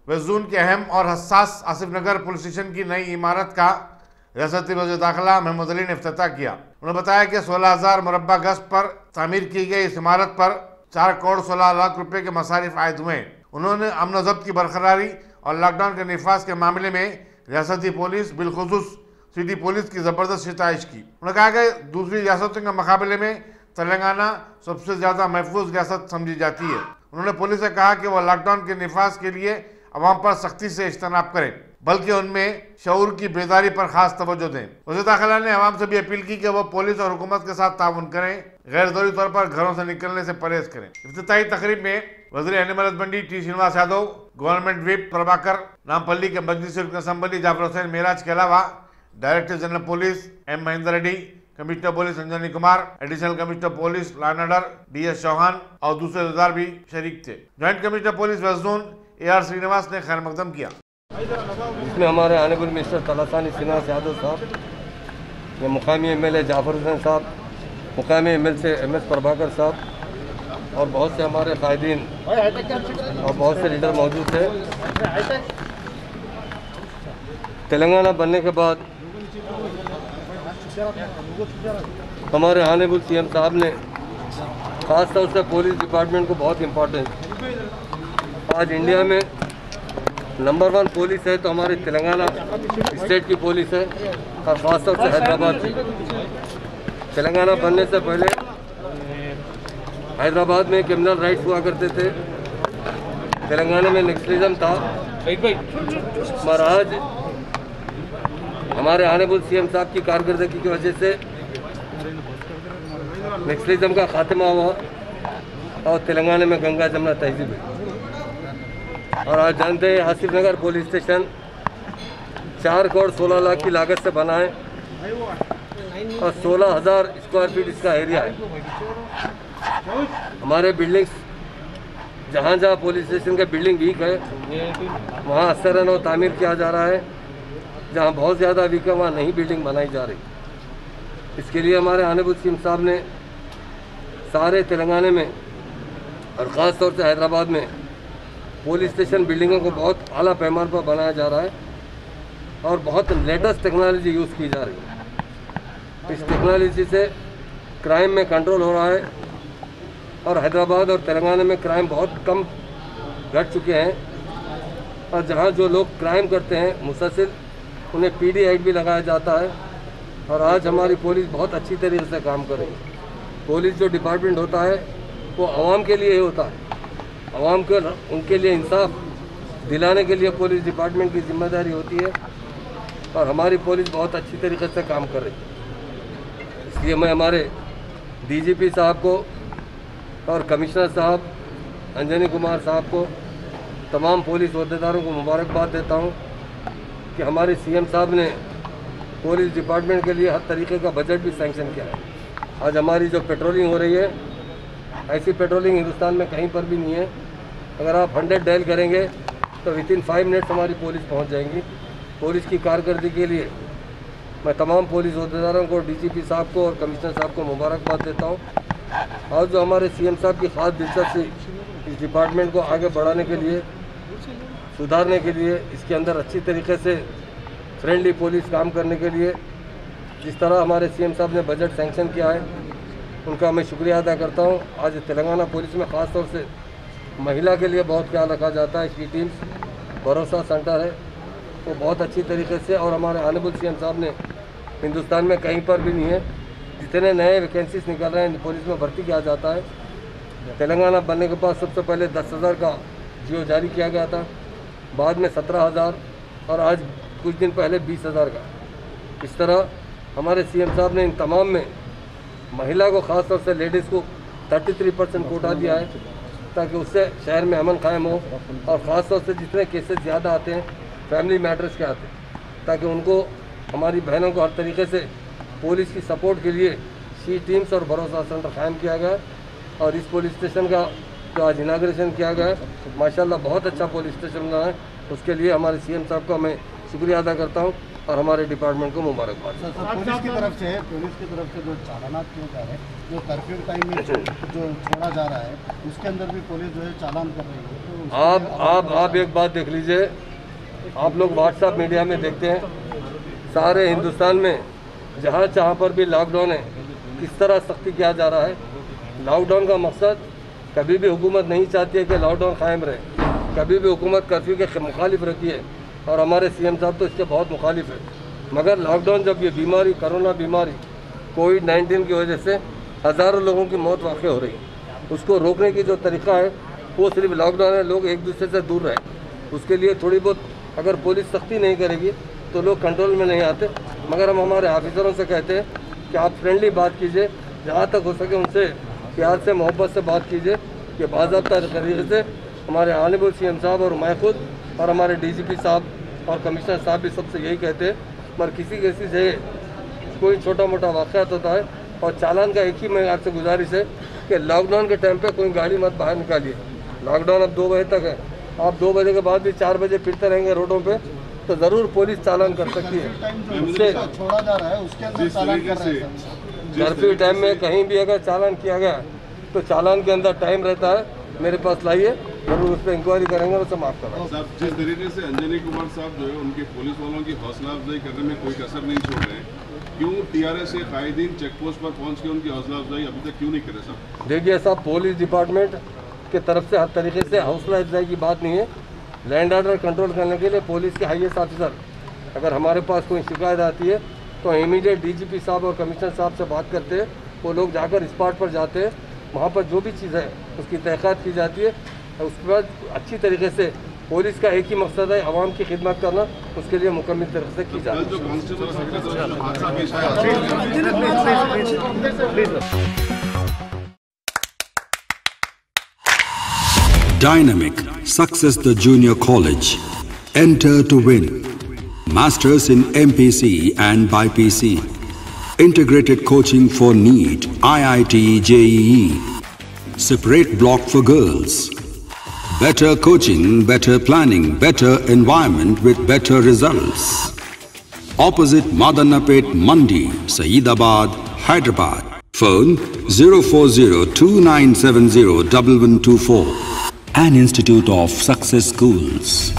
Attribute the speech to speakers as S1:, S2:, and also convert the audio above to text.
S1: वेजून के अहम और हसास आसिफ नगर पुलिस स्टेशन की नई इमारत का रियासती वज़ीर दाखिला महमूद अली ने इफ्तिताह किया। उन्होंने बताया कि 16,000 मुरब्बा गज पर तामीर की गई इस इमारत पर 4 करोड़ 16 लाख रुपए के मसारिफ आयद हुए। उन्होंने अमन व ज़ब्त की बरकरारी और लॉकडाउन के निफाज के मामले में रियासती पुलिस बिलखुसूस सिटी पुलिस की ज़बरदस्त सिताइश की। उन्होंने कहा कि दूसरी रियासतों के मुकाबले में तेलंगाना सबसे ज़्यादा महफूज रियासत समझी जाती है। उन्होंने पुलिस से कहा कि वह लॉकडाउन के निफाज के लिए अवाम पर सख्ती से इज्तनाब करें, बल्कि उनमें शऊर की बेदारी पर खास तवज्जो दें। वज़ीर दाखिला ने अवाम से भी अपील की कि वह पुलिस और हुकूमत के साथ ताउन करें, गैर ज़रूरी तौर पर घरों से निकलने से परहेज करें। इफ्तिताही तकरीब में वज़ीर animal husbandry T Srinivas Yadav, government whip Prabhakar Nampally के मजलिस असम्बली जाफर हुसैन मेराज के अलावा director general police M Mahender Reddy, commissioner police Anjani Kumar, additional commissioner police law and order DS Chauhan और दूसरे अहदेदार भी शरीक थे। Joint commissioner police west zone AR Srinivas ने खैर मकदम किया।
S2: इसमें हमारे ऑनरेबल मिनिस्टर तलासानी श्रीनिवास यादव साहब, मुकामी MLA जाफर हुसैन साहब, मुकामी MLC MS प्रभाकर साहब और बहुत से हमारे कायदीन और बहुत से लीडर मौजूद थे। तेलंगाना बनने के बाद हमारे ऑनरेबल CM साहब ने ख़ास तौर से पुलिस डिपार्टमेंट को बहुत इम्पोर्टेंस। आज इंडिया में नंबर 1 पुलिस है तो हमारी तेलंगाना स्टेट की पुलिस है और ख़ास तौर से हैदराबाद की। तेलंगाना बनने से पहले हैदराबाद में क्रिमिनल राइट्स हुआ करते थे, तेलंगाना में नक्सलिज्म था, पर आज हमारे ऑनरेबल CM साहब की कारकर्दगी की वजह से नक्सलिज्म का खात्मा हुआ और तेलंगाना में गंगा जमुना तहजीब है। और आज जानते हैं आसिफ नगर पुलिस स्टेशन 4 करोड़ 16 लाख की लागत से बना है और 16,000 स्क्वायर फीट इसका एरिया है। हमारे बिल्डिंग्स जहाँ जहाँ पुलिस स्टेशन का बिल्डिंग वीक है वहाँ असरन और तामीर किया जा रहा है, जहाँ बहुत ज़्यादा वीक है वहाँ नई बिल्डिंग बनाई जा रही। इसके लिए हमारे ऑनरेबल CM साहब ने सारे तेलंगाना में और ख़ास तौर से हैदराबाद में पुलिस स्टेशन बिल्डिंगों को बहुत आला पैमाने पर बनाया जा रहा है और बहुत लेटेस्ट टेक्नोलॉजी यूज़ की जा रही है। इस टेक्नोलॉजी से क्राइम में कंट्रोल हो रहा है और हैदराबाद और तेलंगाना में क्राइम बहुत कम घट चुके हैं और जहाँ जो लोग क्राइम करते हैं मुसलसल उन्हें PD एक्ट भी लगाया जाता है। और आज हमारी पुलिस बहुत अच्छी तरीके से काम कर रही है। पुलिस जो डिपार्टमेंट होता है वो आवाम के लिए ही होता है, आवाम को उनके लिए इंसाफ दिलाने के लिए पुलिस डिपार्टमेंट की जिम्मेदारी होती है और हमारी पुलिस बहुत अच्छी तरीके से काम कर रही है। इसलिए मैं हमारे DGP साहब को और कमिश्नर साहब अंजनी कुमार साहब को, तमाम पुलिस अहदेदारों को मुबारकबाद देता हूँ कि हमारे CM साहब ने पुलिस डिपार्टमेंट के लिए हर तरीके का बजट भी सैंक्शन किया है। आज हमारी जो पेट्रोलिंग हो रही है, ऐसी पेट्रोलिंग हिंदुस्तान में कहीं पर भी नहीं है। अगर आप 100 डायल करेंगे तो विथिन 5 मिनट्स हमारी पुलिस पहुंच जाएंगी। पुलिस की कारकर्दगी के लिए मैं तमाम पुलिस अहदेदारों को, DGP साहब को और कमिश्नर साहब को मुबारकबाद देता हूं। और जो हमारे CM साहब की ख़ास दिलचस्पी इस डिपार्टमेंट को आगे बढ़ाने के लिए, सुधारने के लिए, इसके अंदर अच्छी तरीके से फ्रेंडली पुलिस काम करने के लिए जिस तरह हमारे CM साहब ने बजट सैंक्शन किया है उनका मैं शुक्रिया अदा करता हूं। आज तेलंगाना पुलिस में ख़ास तौर से महिला के लिए बहुत ख्याल रखा जाता है। इसकी टीम्स भरोसा सेंटर है वो बहुत अच्छी तरीके से, और हमारे ऑनरेबल CM साहब ने हिंदुस्तान में कहीं पर भी नहीं है, जितने नए वैकेंसीज निकल रहे हैं पुलिस में भर्ती किया जाता है। तेलंगाना बनने के बाद सबसे पहले 10,000 का जियो जारी किया गया था, बाद में 17,000 और आज कुछ दिन पहले 20,000 का। इस तरह हमारे CM साहब ने इन तमाम में महिला को ख़ास तौर से लेडीज़ को 33% कोटा दिया है ताकि उससे शहर में अमन कायम हो, और ख़ास तौर से जितने केसेस ज़्यादा आते हैं फैमिली मैटर्स के आते हैं, ताकि उनको, हमारी बहनों को हर तरीके से पुलिस की सपोर्ट के लिए सी टीम्स और भरोसा सेंटर कायम किया गया। और इस पुलिस स्टेशन का जो आज इनाग्रेशन किया गया है माशाल्लाह बहुत अच्छा पुलिस स्टेशन बना है, उसके लिए हमारे CM साहब का मैं शुक्रिया अदा करता हूँ। और हमारे डिपार्टमेंट को मुबारकबाद।
S3: पुलिस की तरफ से जो चालानात किए जा रहे हैं, जो कर्फ्यू टाइम में जो छोड़ा जा रहा है, उसके अंदर भी पुलिस जो है चालान कर रही है। तो
S2: आप एक बात देख लीजिए, आप लोग व्हाट्सएप मीडिया में देखते हैं, सारे हिंदुस्तान में जहाँ पर भी लॉकडाउन है किस तरह सख्ती किया जा रहा है। लॉकडाउन का मकसद, कभी भी हुकूमत नहीं चाहती है कि लॉकडाउन कायम रहे, कभी भी हुकूमत कर्फ्यू के मुखालिफ रहती है और हमारे सीएम साहब तो इसके बहुत मुखालिफ है। मगर लॉकडाउन जब ये बीमारी, कोरोना बीमारी, कोविड-19 की वजह से हज़ारों लोगों की मौत वाक़ई हो रही है, उसको रोकने की जो तरीका है वो सिर्फ लॉकडाउन है, लोग एक दूसरे से दूर रहें। उसके लिए थोड़ी बहुत अगर पुलिस सख्ती नहीं करेगी तो लोग कंट्रोल में नहीं आते। मगर हम हमारे ऑफिसरों से कहते हैं कि आप फ्रेंडली बात कीजिए, जहाँ तक हो सके उनसे प्यार से मोहब्बत से बात कीजिए कि बाज़ाब्ता तरीके से हमारे ऑनरेबल सीएम साहब और मैं खुद और हमारे डीजीपी साहब और कमिश्नर साहब भी सबसे यही कहते हैं। मगर किसी जगह कोई छोटा मोटा वाक़यात होता है और चालान का एक ही मैं आपसे गुजारिश है कि लॉकडाउन के टाइम पे कोई गाड़ी मत बाहर निकालिए। लॉकडाउन अब 2 बजे तक है, आप 2 बजे के बाद भी 4 बजे फिरते रहेंगे रोडों पे तो ज़रूर पुलिस चालान कर सकती है। उससे
S3: छोड़ा जा रहा है उसके अंदर चालान कर रहे हैं।
S2: कर्फ्यू टाइम में कहीं भी अगर चालान किया गया तो चालान के अंदर टाइम रहता है, मेरे पास लाइए, जरूर उस पर इंक्वायरी करेंगे, उसे माफ़ करवाएंगे।
S4: साहब, जिस तरीके से अंजनी कुमार साहब जो है उनके पुलिस वालों की हौसला अफजाई करने में कोई कसर नहीं छोड़ रहे हैं, क्यों टीआरएस के कायदीन चेक पोस्ट पर पहुंच के उनकी हौसला अफजाई अभी तक क्यों नहीं करे साहब?
S2: देखिए साहब, पुलिस डिपार्टमेंट की तरफ से हर तरीके से हौसला अफजाई की बात नहीं है। लैंड ऑर्डर कंट्रोल करने के लिए पुलिस के हाईएस्ट ऑफिसर अगर हमारे पास कोई शिकायत आती है तो इमीडिएट डीजीपी साहब और कमिश्नर साहब से बात करते हैं। वो लोग जाकर स्पॉट पर जाते हैं, वहाँ पर जो भी चीज़ है उसकी तहक़ीक़ात की जाती है। उसके बाद अच्छी तरीके से पुलिस का एक ही मकसद है, आवाम की खिदमत करना, उसके लिए मुकम्मल तरीके से की जाती है।
S5: Dynamic Success the Junior College. Enter to win. Masters in MPC and BPC. Integrated coaching for NEET, IIT, JEE. Separate block for girls. Better coaching, better planning, better environment with better results. Opposite Madanapet Mandi, Saeedabad, Hyderabad. Phone 04029701124. An Institute of Success Schools.